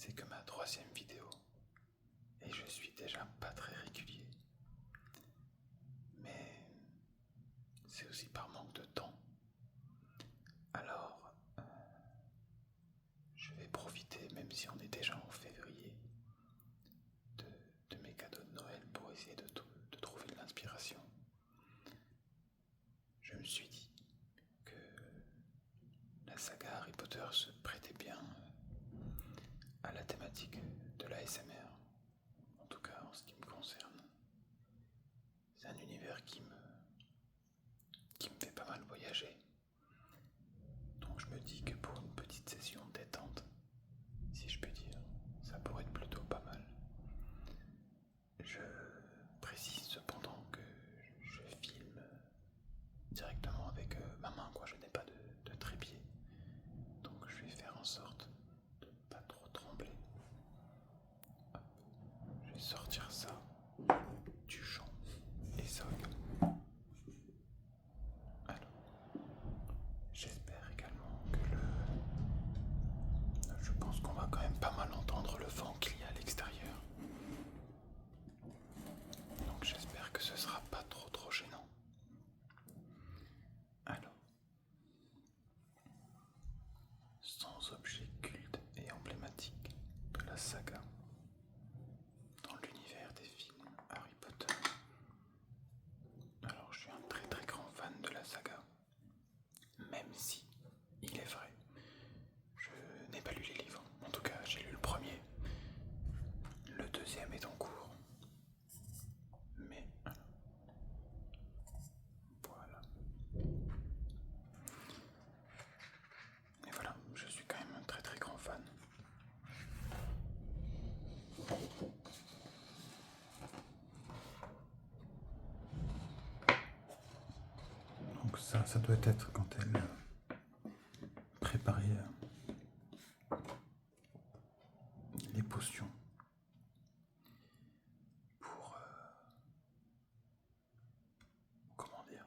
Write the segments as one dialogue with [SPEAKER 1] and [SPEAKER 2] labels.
[SPEAKER 1] c'est que ma troisième vidéo et je suis déjà pas très régulier. Mais c'est aussi par manque de temps. Alors, je vais profiter, même si on est déjà en février, de mes cadeaux de Noël pour essayer de trouver de l'inspiration. Je me suis dit que la saga Harry Potter se prêtait bien à la thématique de l'ASMR. En tout cas, en ce qui me concerne, c'est un univers qui me fait pas mal voyager. Donc je me dis que pour une petite session de détente, si je peux dire, ça pourrait être plutôt pas mal. Je précise cependant que je filme directement avec ma main, quoi. Je n'ai pas de trépied. Donc je vais faire en sorte de ne pas trop trembler. Hop. Je vais sortir ça du champ et ça. Alors, j'espère également que je pense qu'on va quand même pas mal entendre le vent qu'il y a à l'extérieur. Donc j'espère que ce sera pas trop gênant. Alors, sans objet culte et emblématique de la saga dans l'univers des films Harry Potter. Alors je suis un très grand fan de la saga, même si, il est vrai, je n'ai pas lu les livres. En tout cas, j'ai lu le premier. Le deuxième est en cours. Mais voilà. Et voilà, je suis quand même un très grand fan. Donc ça doit être quand elle préparait les potions pour comment dire,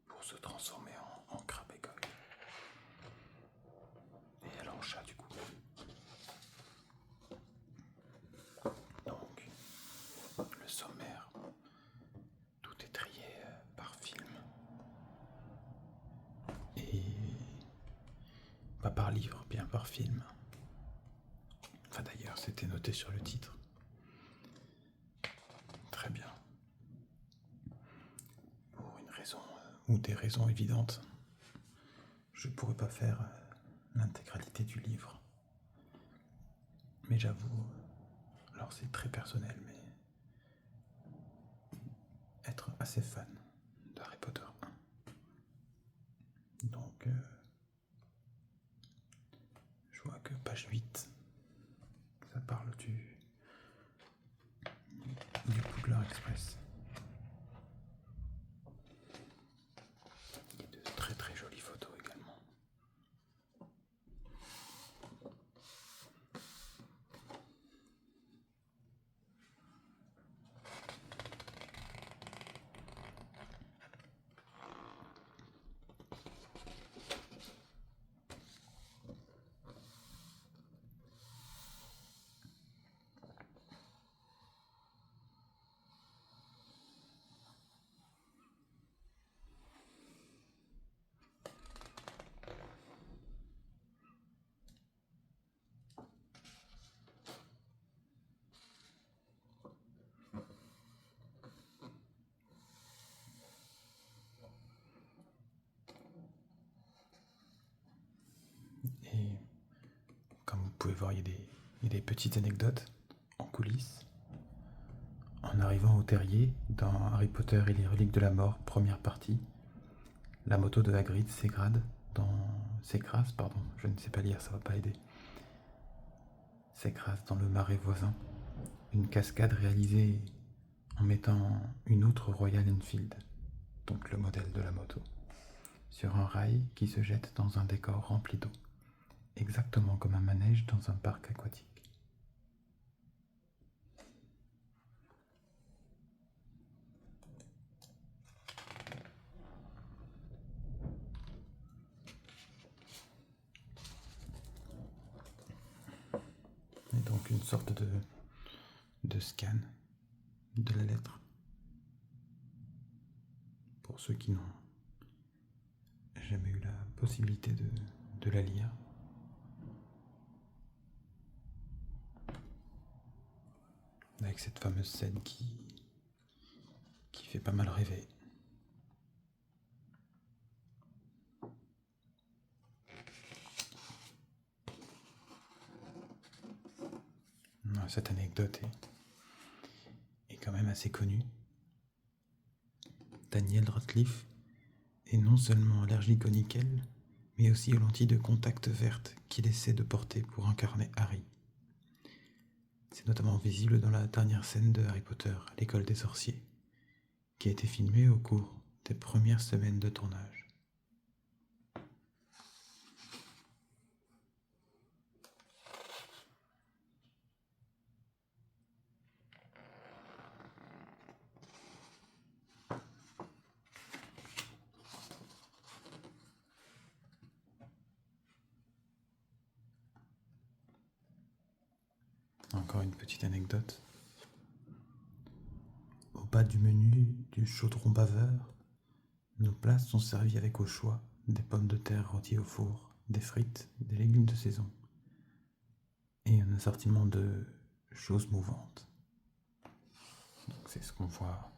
[SPEAKER 1] pour se transformer en crabe écoque. Et elle en chat du coup. Donc le sommaire, tout est trié par film et pas par livre, bien par film. Enfin d'ailleurs, c'était noté sur le titre. Très bien. Pour une raison ou des raisons évidentes, je pourrais pas faire l'intégralité du livre. Mais j'avoue, alors c'est très personnel, mais être assez fan d'Harry Potter 1. Donc, je vois que page 8, ça parle du Poudlard Express. Il y a de très jolies photos également. Et comme vous pouvez voir, il y a des petites anecdotes en coulisses. En arrivant au terrier, dans Harry Potter et les reliques de la mort, première partie, la moto de Hagrid s'écrase, je ne sais pas lire, ça va pas aider. S'écrase dans le marais voisin. Une cascade réalisée en mettant une autre Royal Enfield, donc le modèle de la moto, sur un rail qui se jette dans un décor rempli d'eau, exactement comme un manège dans un parc aquatique. sorte de scan de la lettre. Pour ceux qui n'ont jamais eu la possibilité de la lire. Avec cette fameuse scène qui fait pas mal rêver. Cette anecdote est quand même assez connue. Daniel Radcliffe est non seulement allergique au nickel, mais aussi aux lentilles de contact vertes qu'il essaie de porter pour incarner Harry. C'est notamment visible dans la dernière scène de Harry Potter, l'école des sorciers, qui a été filmée au cours des premières semaines de tournage. Encore une petite anecdote. Au bas du menu du chaudron baveur, nos plats sont servis avec au choix des pommes de terre rôties au four, des frites, des légumes de saison et un assortiment de choses mouvantes. Donc c'est ce qu'on voit.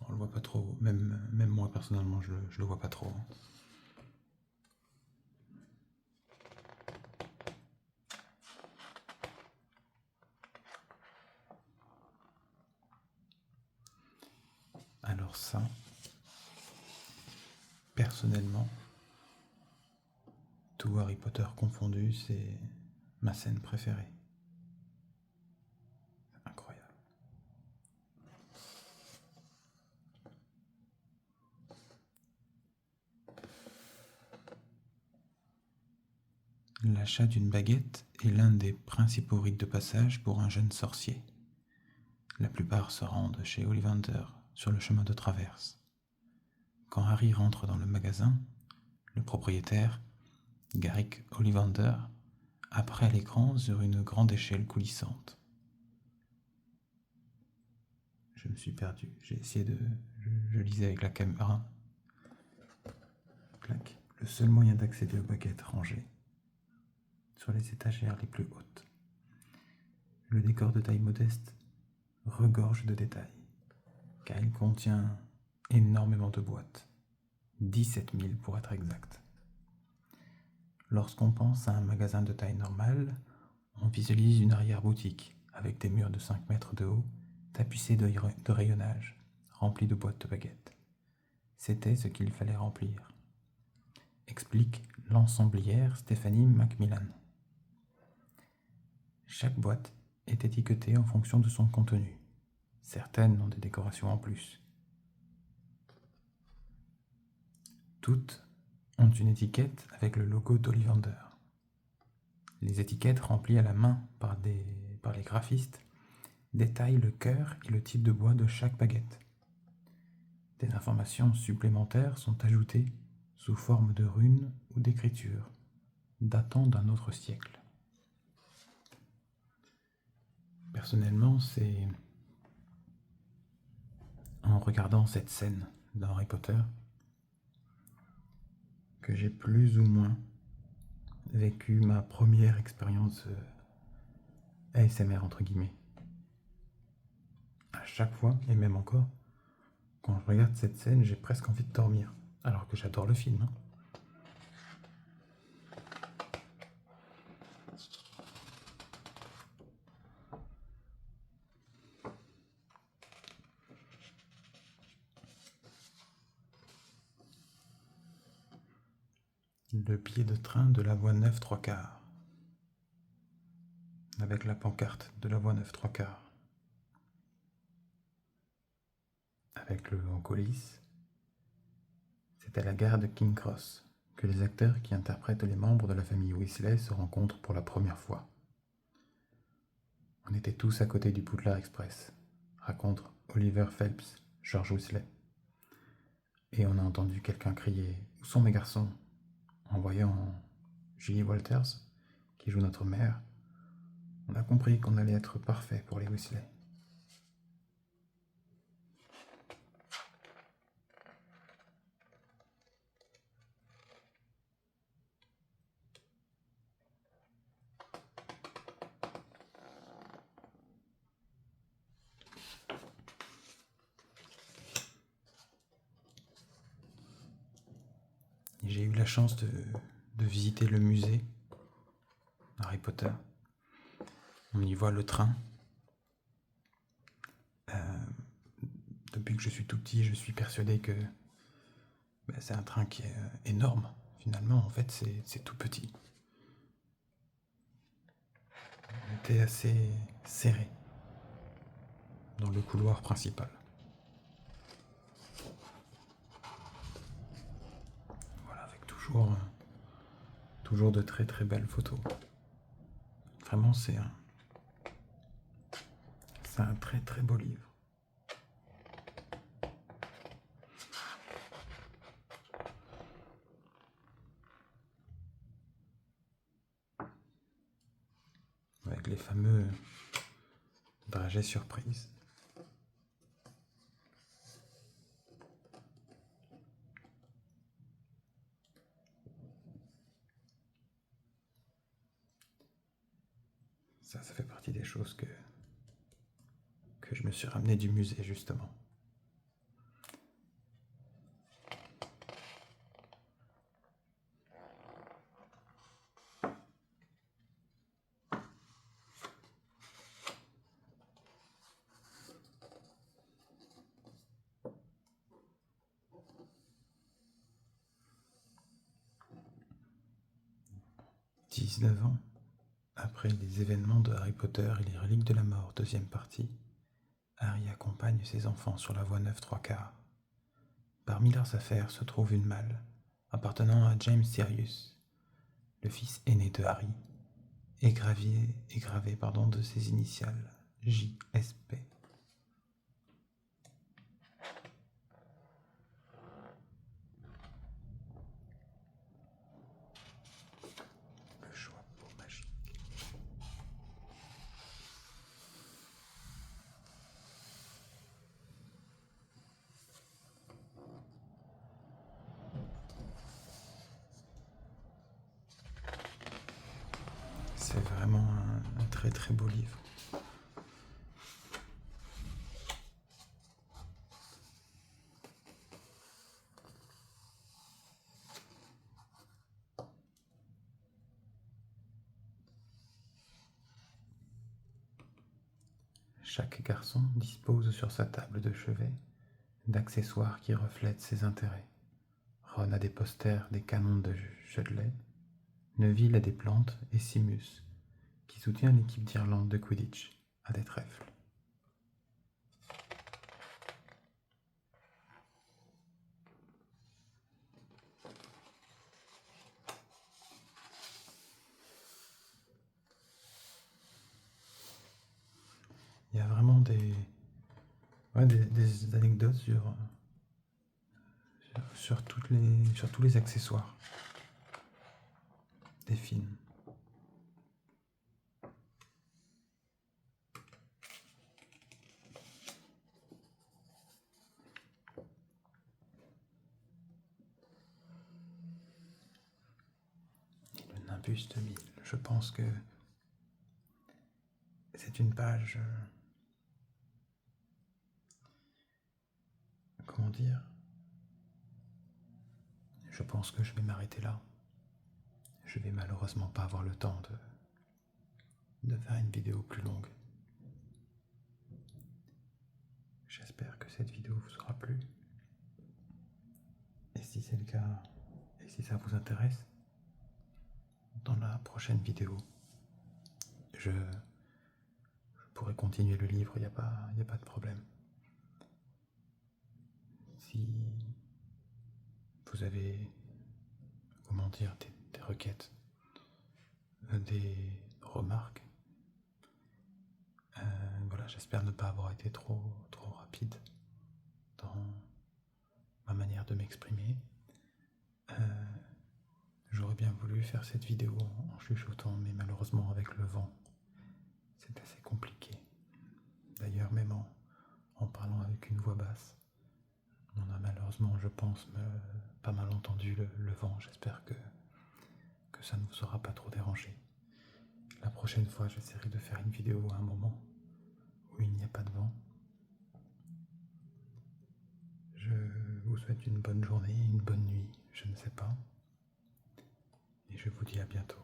[SPEAKER 1] On le voit pas trop, même moi personnellement je le vois pas trop. Alors ça, personnellement, tout Harry Potter confondu, c'est ma scène préférée. Incroyable. L'achat d'une baguette est l'un des principaux rites de passage pour un jeune sorcier. La plupart se rendent chez Ollivander sur le chemin de traverse. Quand Harry rentre dans le magasin, le propriétaire, Garrick Ollivander, apparaît à l'écran sur une grande échelle coulissante. Je me suis perdu. J'ai essayé de... Je lisais avec la caméra. Clac. Le seul moyen d'accéder aux baguettes rangées sur les étagères les plus hautes. Le décor de taille modeste regorge de détails, car il contient énormément de boîtes. 17 000 pour être exact. Lorsqu'on pense à un magasin de taille normale, on visualise une arrière-boutique avec des murs de 5 mètres de haut, tapissés de rayonnage, remplis de boîtes de baguettes. C'était ce qu'il fallait remplir, explique l'ensemblière Stéphanie Macmillan. Chaque boîte est étiquetée en fonction de son contenu. Certaines ont des décorations en plus. Toutes ont une étiquette avec le logo d'Ollivander. Les étiquettes remplies à la main par les graphistes détaillent le cœur et le type de bois de chaque baguette. Des informations supplémentaires sont ajoutées sous forme de runes ou d'écritures datant d'un autre siècle. Personnellement, c'est en regardant cette scène dans Harry Potter que j'ai plus ou moins vécu ma première expérience ASMR entre guillemets. À chaque fois, et même encore, quand je regarde cette scène, j'ai presque envie de dormir, alors que j'adore le film. Le billet de train de la voie 9 3/4, avec la pancarte de la voie 9 3/4, avec le en coulisses. C'est à la gare de King Cross que les acteurs qui interprètent les membres de la famille Weasley se rencontrent pour la première fois. On était tous à côté du Poudlard Express, raconte Oliver Phelps, George Weasley. Et on a entendu quelqu'un crier « Où sont mes garçons ?» en voyant Julie Walters, qui joue notre mère, On a compris qu'on allait être parfait pour les Weasley. J'ai eu la chance de visiter le musée Harry Potter. On y voit le train. Depuis que je suis tout petit, je suis persuadé que c'est un train qui est énorme. Finalement, en fait, c'est tout petit. On était assez serré dans le couloir principal. Voilà, avec toujours de très très belles photos. Vraiment, c'est un très très beau livre. Avec les fameux dragées surprises. Ça fait partie des choses que je me suis ramené du musée, justement. « 19 ans, après les événements de Harry Potter et les reliques de la mort, deuxième partie, Harry accompagne ses enfants sur la voie 9 3/4. Parmi leurs affaires se trouve une malle appartenant à James Sirius, le fils aîné de Harry, gravé de ses initiales JSP. Le chapeau magique. C'est vraiment un très très beau livre. Chaque garçon dispose sur sa table de chevet d'accessoires qui reflètent ses intérêts. Ron a des posters des canons de Chudley, Neville a des plantes et Simus, qui soutient l'équipe d'Irlande de Quidditch, a des trèfles. Il y a vraiment des anecdotes sur tous les accessoires des films. Et le Nimbus 2000, je pense que c'est une page... comment dire ? Je pense que je vais m'arrêter là. Je vais malheureusement pas avoir le temps de faire une vidéo plus longue. J'espère que cette vidéo vous aura plu. Et si c'est le cas, et si ça vous intéresse, dans la prochaine vidéo, je pourrai continuer le livre, il n'y a pas de problème. Si vous avez, des requêtes, des remarques, voilà, j'espère ne pas avoir été trop rapide dans ma manière de m'exprimer. J'aurais bien voulu faire cette vidéo en chuchotant, mais malheureusement avec le vent, c'est assez compliqué. D'ailleurs, même en parlant avec une voix basse, on a malheureusement, je pense, pas mal entendu le vent. J'espère que ça ne vous aura pas trop dérangé. La prochaine fois, j'essaierai de faire une vidéo à un moment où il n'y a pas de vent. Je vous souhaite une bonne journée, une bonne nuit, je ne sais pas. Et je vous dis à bientôt.